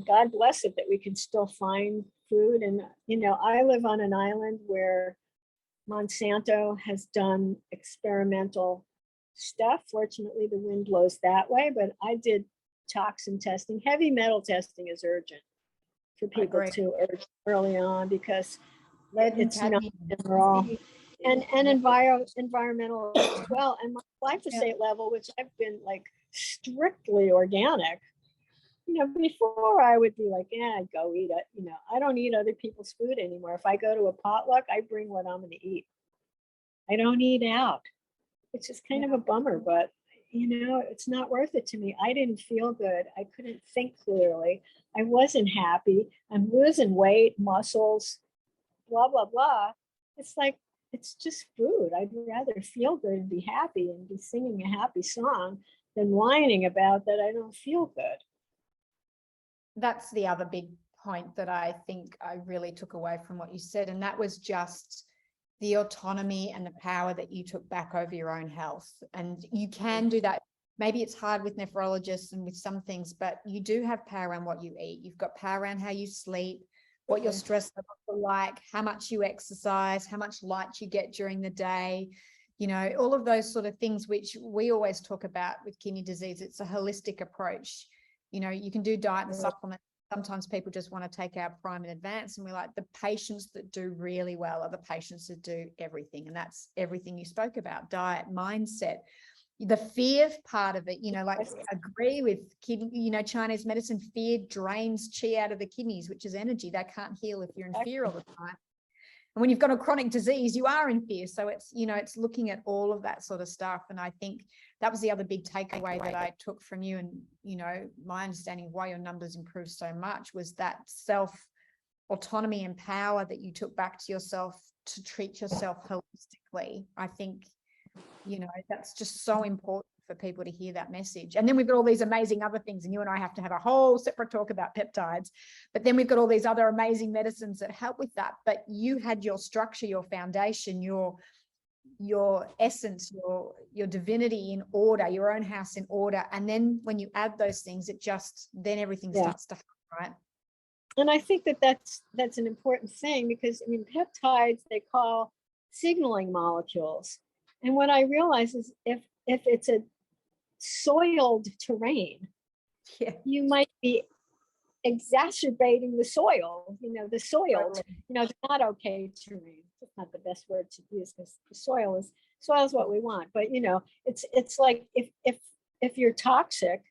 God bless it that we can still find food. And, I live on an island where Monsanto has done experimental stuff. Fortunately, the wind blows that way, but I did toxin testing. Heavy metal testing is urgent for people to urge early on, because it's not raw. And environmental as well. And my glyphosate level, which I've been like strictly organic, before I would be like, go eat it. I don't eat other people's food anymore. If I go to a potluck, I bring what I'm going to eat. I don't eat out. It's just kind of a bummer, but it's not worth it to me. I didn't feel good. I couldn't think clearly. I wasn't happy. I'm losing weight, muscles, blah, blah, blah. It's like, it's just food. I'd rather feel good and be happy and be singing a happy song than whining about that I don't feel good. That's the other big point that I think I really took away from what you said. And that was just the autonomy and the power that you took back over your own health. And you can do that. Maybe it's hard with nephrologists and with some things, but you do have power around what you eat. You've got power around how you sleep, what your stress levels are like, how much you exercise, how much light you get during the day, all of those sort of things, which we always talk about with kidney disease. It's a holistic approach. You can do diet and supplement. Sometimes people just want to take our prime in advance, and we're like, the patients that do really well are the patients that do everything. And that's everything you spoke about: diet, mindset, the fear part of it. Like, agree with kidney, Chinese medicine, fear drains qi out of the kidneys, which is energy. They can't heal if you're in fear all the time. And when you've got a chronic disease, you are in fear. So it's, it's looking at all of that sort of stuff. And I think that was the other big takeaway that I took from you. And, my understanding of why your numbers improved so much was that self-autonomy and power that you took back to yourself to treat yourself holistically. I think, that's just so important for people to hear that message. And then we've got all these amazing other things, and you and I have to have a whole separate talk about peptides, but then we've got all these other amazing medicines that help with that. But you had your structure, your foundation, your essence, your divinity in order, your own house in order. And then when you add those things, then everything starts to happen, right? And I think that's an important thing, because peptides, they call signaling molecules. And what I realize is if it's a soiled terrain, you might be exacerbating the soil. The soiled, it's not okay terrain. It's not the best word to use, because the soil is what we want. But it's like if you're toxic,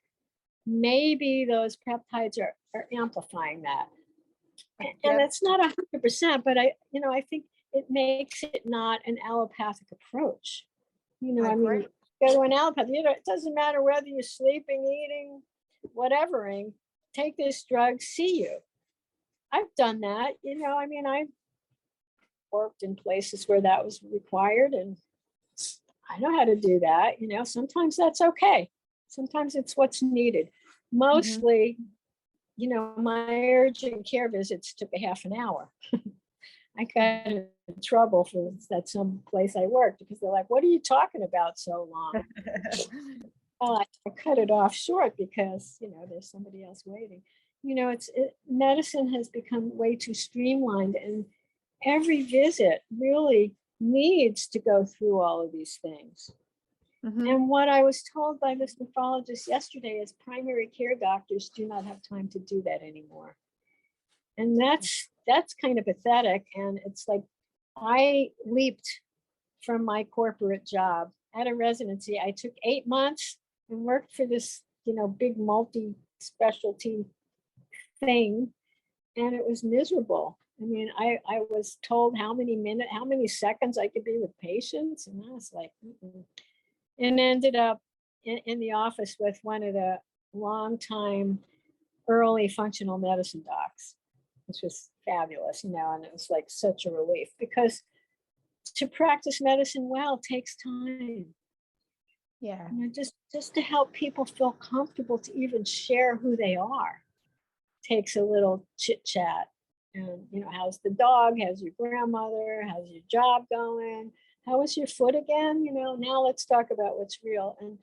maybe those peptides are amplifying that. And it's not 100%, but I think it makes it not an allopathic approach. I I mean, agree. go to an allopathy, it doesn't matter whether you're sleeping, eating, whatevering, take this drug, see you. I've done that, I mean, I worked in places where that was required, and I know how to do that. Sometimes that's okay. Sometimes it's what's needed. Mostly, my urgent care visits took a half an hour. I got in trouble for that some place I worked because they're like, "What are you talking about so long?" Well, I cut it off short because there's somebody else waiting. Medicine has become way too streamlined, and every visit really needs to go through all of these things. And what I was told by this nephrologist yesterday is primary care doctors do not have time to do that anymore. And that's kind of pathetic. And it's like, I leaped from my corporate job at a residency. I took 8 months and worked for this, big multi-specialty thing. And it was miserable. I mean, I was told how many seconds I could be with patients. And I was like, mm-mm. And ended up in the office with one of the longtime early functional medicine docs, which was fabulous, and it was like such a relief because to practice medicine well takes time. Yeah. Just to help people feel comfortable to even share who they are takes a little chit chat. And, how's the dog? How's your grandmother? How's your job going? How is your foot again? Now let's talk about what's real. And,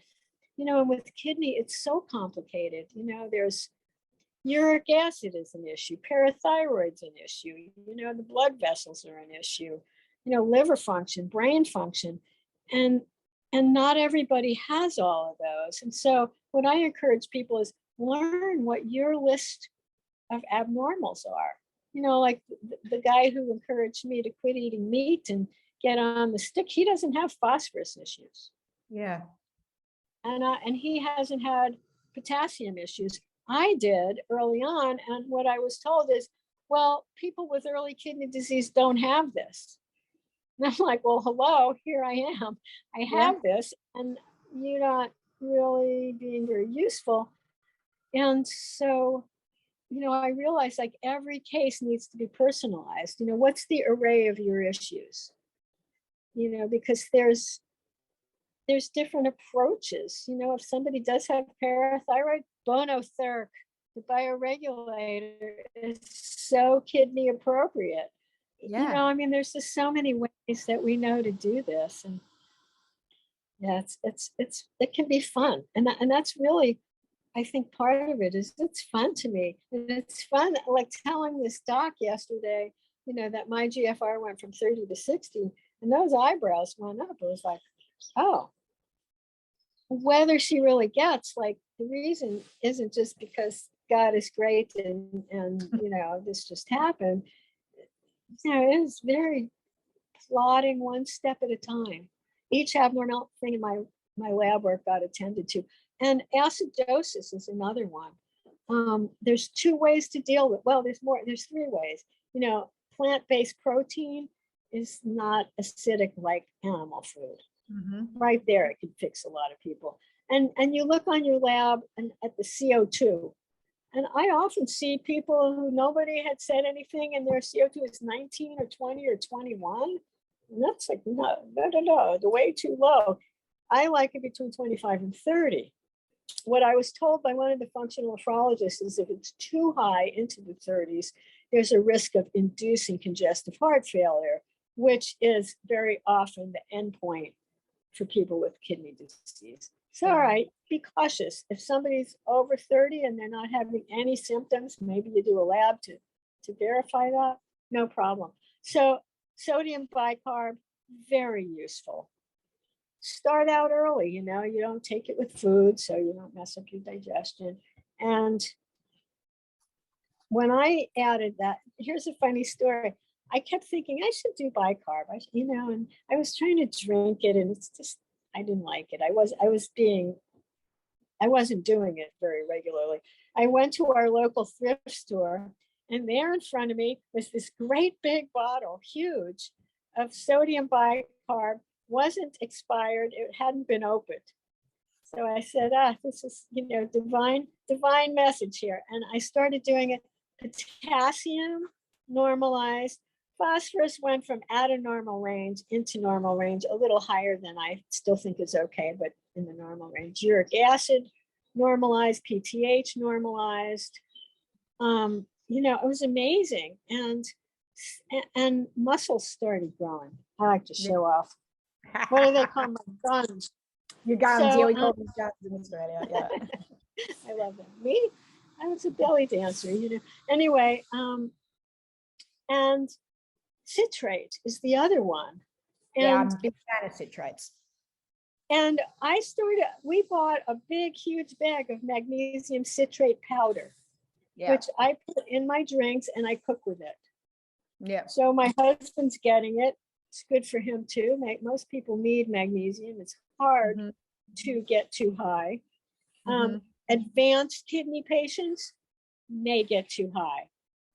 and with kidney, it's so complicated. There's uric acid is an issue, parathyroid's an issue, the blood vessels are an issue, liver function, brain function. And not everybody has all of those. And so what I encourage people is learn what your list of abnormals are. Like the guy who encouraged me to quit eating meat and get on the stick, he doesn't have phosphorus issues. Yeah. And he hasn't had potassium issues. I did early on. And what I was told is, well, people with early kidney disease don't have this. And I'm like, well, hello, here I am. I have this, and you're not really being very useful. And so, I realized like every case needs to be personalized. What's the array of your issues? Because there's different approaches. If somebody does have parathyroid, Bonotherc, the bioregulator, is so kidney appropriate. Yeah. I mean, there's just so many ways that we know to do this, and yeah, it can be fun, and that's really, I think, part of it is it's fun to me, and it's fun like telling this doc yesterday, that my GFR went from 30 to 60, and those eyebrows went up. It was like, oh, whether she really gets, like, the reason isn't just because God is great and this just happened. It is very plodding one step at a time. Each abnormal thing in my lab work got attended to. And acidosis is another one. There's 2 ways to deal with, well, there's 3 ways. Plant-based protein is not acidic like animal food. Right there, it can fix a lot of people. And you look on your lab and at the CO2, and I often see people who nobody had said anything, and their CO2 is 19 or 20 or 21. And that's like, no, they're way too low. I like it between 25 and 30. What I was told by one of the functional nephrologists is if it's too high into the 30s, there's a risk of inducing congestive heart failure, which is very often the endpoint for people with kidney disease. So, all right, be cautious. If somebody's over 30 and they're not having any symptoms, maybe you do a lab to verify that, no problem. So sodium bicarb, very useful. Start out early, you don't take it with food, so you don't mess up your digestion. And when I added that, here's a funny story. I kept thinking I should do bicarb, and I was trying to drink it, and it's just, I didn't like it. I wasn't doing it very regularly. I went to our local thrift store, and there in front of me was this great big bottle, huge, of sodium bicarb wasn't expired. It hadn't been opened. So I said, this is, divine message here. And I started doing it. Potassium normalized. Phosphorus went from out of normal range into normal range, a little higher than I still think is okay, but in the normal range. Uric acid normalized, PTH normalized. It was amazing. And muscles started growing. I like to show off. What do they call my guns? Your guns, yeah, we call them guns in Australia. Yeah. I love them. Me, I was a belly dancer, Anyway, and citrate is the other one. And, yeah, I'm a big fan of citrates. And we bought a big, huge bag of magnesium citrate powder, which I put in my drinks and I cook with it. Yeah. So my husband's getting it. It's good for him too. Most people need magnesium. It's hard to get too high. Advanced kidney patients may get too high.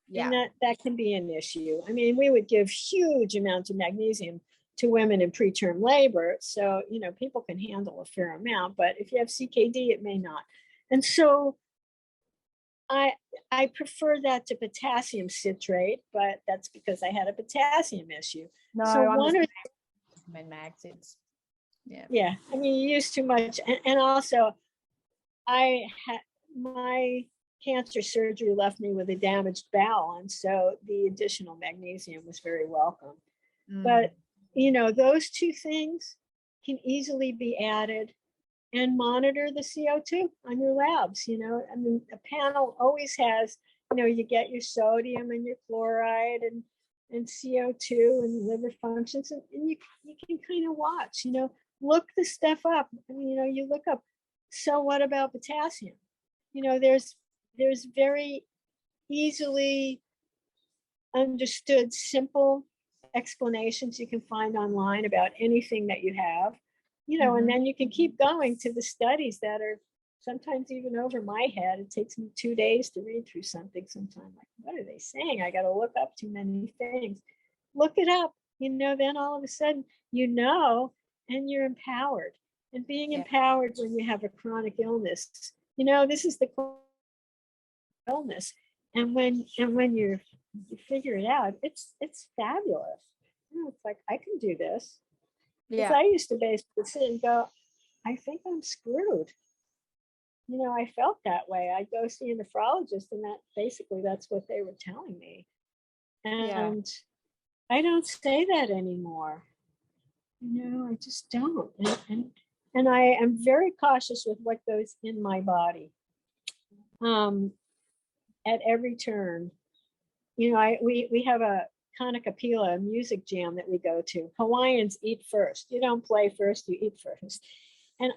Yeah. And that can be an issue. I mean, we would give huge amounts of magnesium to women in preterm labor. So, people can handle a fair amount, but if you have CKD, it may not. And so I prefer that to potassium citrate, but that's because I had a potassiam issue. No, so one or max, it's yeah. I mean, you use too much, and also I had my cancer surgery left me with a damaged bowel, and so the additional magnesium was very welcome. But those two things can easily be added, and monitor the CO2 on your labs. I mean, a panel always has, you get your sodium and your chloride and CO2 and liver functions, and you can kind of watch, look the stuff up. I mean, you look up, so what about potassium? There's very easily understood, simple explanations you can find online about anything that you have, and then you can keep going to the studies that are sometimes even over my head. It takes me 2 days to read through something sometimes. Like, what are they saying? I got to look up too many things. Look it up, then all of a sudden, and you're empowered. And being empowered when you have a chronic illness, this is the illness. And when you figure it out, it's fabulous. It's like, I can do this. Because I used to basically sit and go, I think I'm screwed. I felt that way. I'd go see a nephrologist, and that's what they were telling me. And I don't say that anymore. I just don't. And I am very cautious with what goes in my body. At every turn, we have a Kanakapila music jam that we go to. Hawaiians eat first. You don't play first, you eat first. And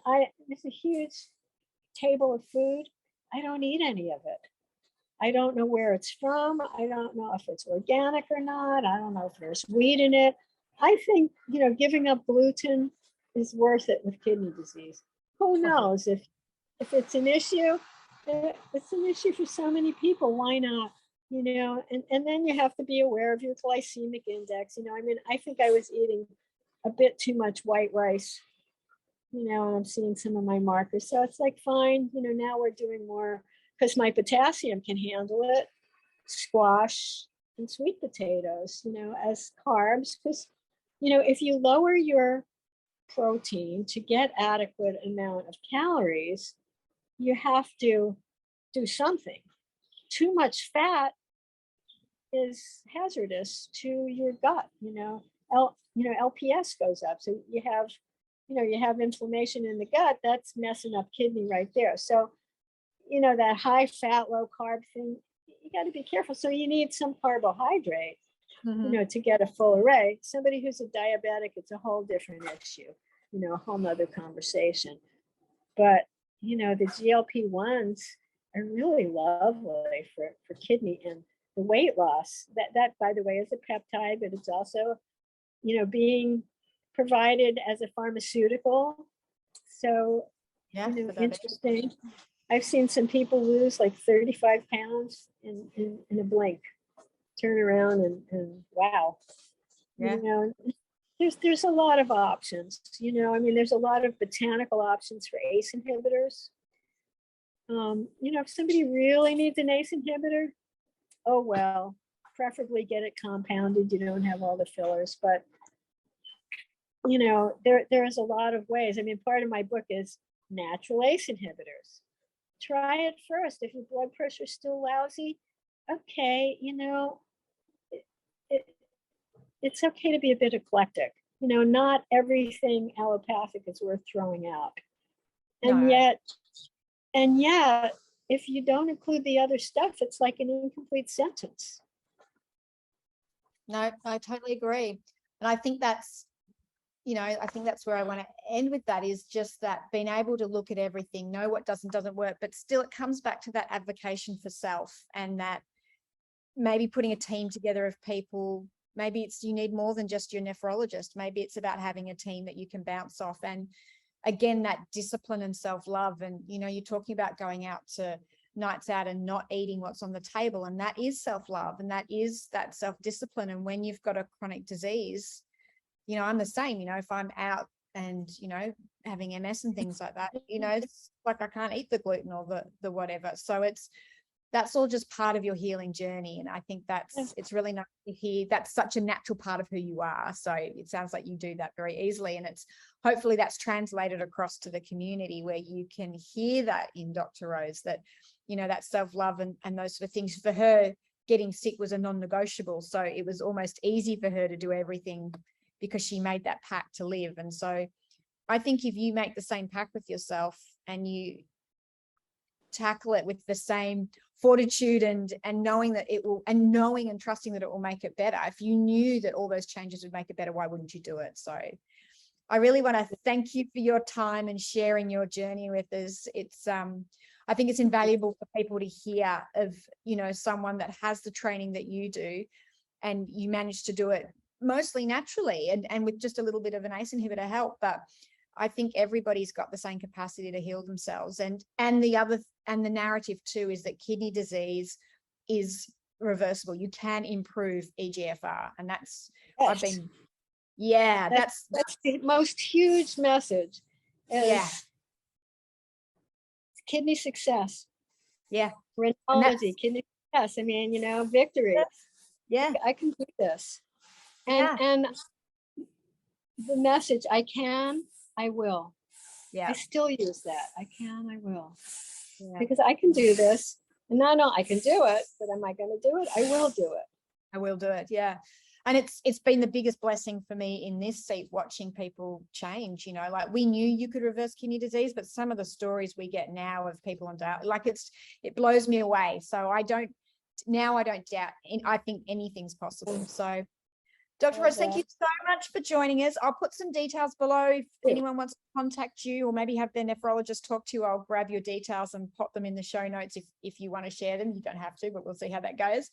there's a huge table of food. I don't eat any of it. I don't know where it's from. I don't know if it's organic or not. I don't know if there's wheat in it. I think, giving up gluten is worth it with kidney disease. Who knows if it's an issue? It's an issue for so many people. Why not? And then you have to be aware of your glycemic index. I think I was eating a bit too much white rice, and I'm seeing some of my markers. So it's like, fine, now we're doing more because my potassium can handle it. Squash and sweet potatoes, as carbs, because, if you lower your protein to get adequate amount of calories, you have to do something. Too much fat is hazardous to your gut. LPS goes up, so you have inflammation in the gut. That's messing up kidney right there. So, that high fat, low carb thing, you got to be careful. So you need some carbohydrate, to get a full array. Somebody who's a diabetic, it's a whole different issue, a whole nother conversation. But the GLP-1s are really lovely for kidney and the weight loss. That by the way is a peptide, but it's also, being provided as a pharmaceutical. So, interesting. I've seen some people lose like 35 pounds in a blink, turn around and wow. Yeah. You know, there's a lot of options, you know. I mean, there's a lot of botanical options for ACE inhibitors. You know, if somebody really needs an ACE inhibitor, oh well, preferably get it compounded. You don't have all the fillers, but you know, there is a lot of ways. I mean, part of my book is natural ACE inhibitors. Try it first. If your blood pressure is still lousy, okay, you know, it's okay to be a bit eclectic. You know, not everything allopathic is worth throwing out. And No. yet, if you don't include the other stuff, it's like an incomplete sentence. No, I totally agree. And I think that's, you know, I think that's where I want to end with, that is just that being able to look at everything, know what doesn't work, but still it comes back to that advocacy for self, and that maybe putting a team together of people. Maybe it's, you need more than just your nephrologist. Maybe it's about having a team that you can bounce off. And again, that discipline and self-love. And, you know, you're talking about going out to nights out and not eating what's on the table. And that is self-love, and that is that self-discipline. And when you've got a chronic disease, you know, I'm the same, you know, if I'm out and, you know, having MS and things like that, you know, it's like I can't eat the gluten or the whatever. So that's all just part of your healing journey. And I think it's really nice to hear that's such a natural part of who you are. So it sounds like you do that very easily. And it's hopefully that's translated across to the community, where you can hear that in Dr. Rose, that, you know, that self-love and those sort of things. For her, getting sick was a non-negotiable. So it was almost easy for her to do everything because she made that pact to live. And so I think if you make the same pact with yourself and you tackle it with the same fortitude and knowing that it will, and knowing and trusting that it will make it better. If you knew that all those changes would make it better, why wouldn't you do it? So I really want to thank you for your time and sharing your journey with us. It's I think it's invaluable for people to hear of, you know, someone that has the training that you do, and you managed to do it mostly naturally and with just a little bit of an ACE inhibitor help. But I think everybody's got the same capacity to heal themselves. And the narrative too is that kidney disease is reversible. You can improve eGFR, and that's, Yes. That's the most huge message. Kidney success. Yeah. Renology, kidney success. I mean, you know, victory. Yeah. I can do this. And the message, I can, I will. Yeah. I still use that. I can, I will. Yeah. Because I can do this. And not only I can do it, but am I going to do it? I will do it. I will do it. Yeah. And it's been the biggest blessing for me in this seat, watching people change. You know, like we knew you could reverse kidney disease, but some of the stories we get now of people on diet, like it blows me away. So I don't doubt, I think anything's possible. So Dr. Rose, thank you so much for joining us. I'll put some details below. If anyone wants to contact you or maybe have their nephrologist talk to you, I'll grab your details and pop them in the show notes if you want to share them. You don't have to, but we'll see how that goes.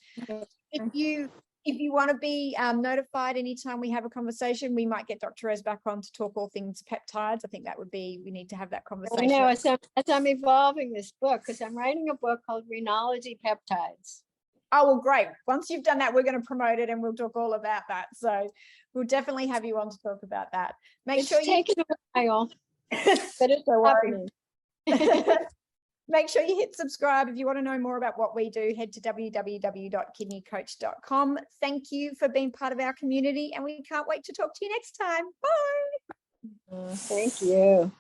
If you want to be notified anytime we have a conversation, we might get Dr. Rose back on to talk all things peptides. I think we need to have that conversation. I know, as I'm evolving this book, because I'm writing a book called Renology Peptides. Oh, well, great. Once you've done that, we're going to promote it and we'll talk all about that. So we'll definitely have you on to talk about that. It's taken a while, but it's happening. Make sure you hit subscribe. If you want to know more about what we do, head to www.kidneycoach.com. Thank you for being part of our community, and we can't wait to talk to you next time. Bye. Thank you.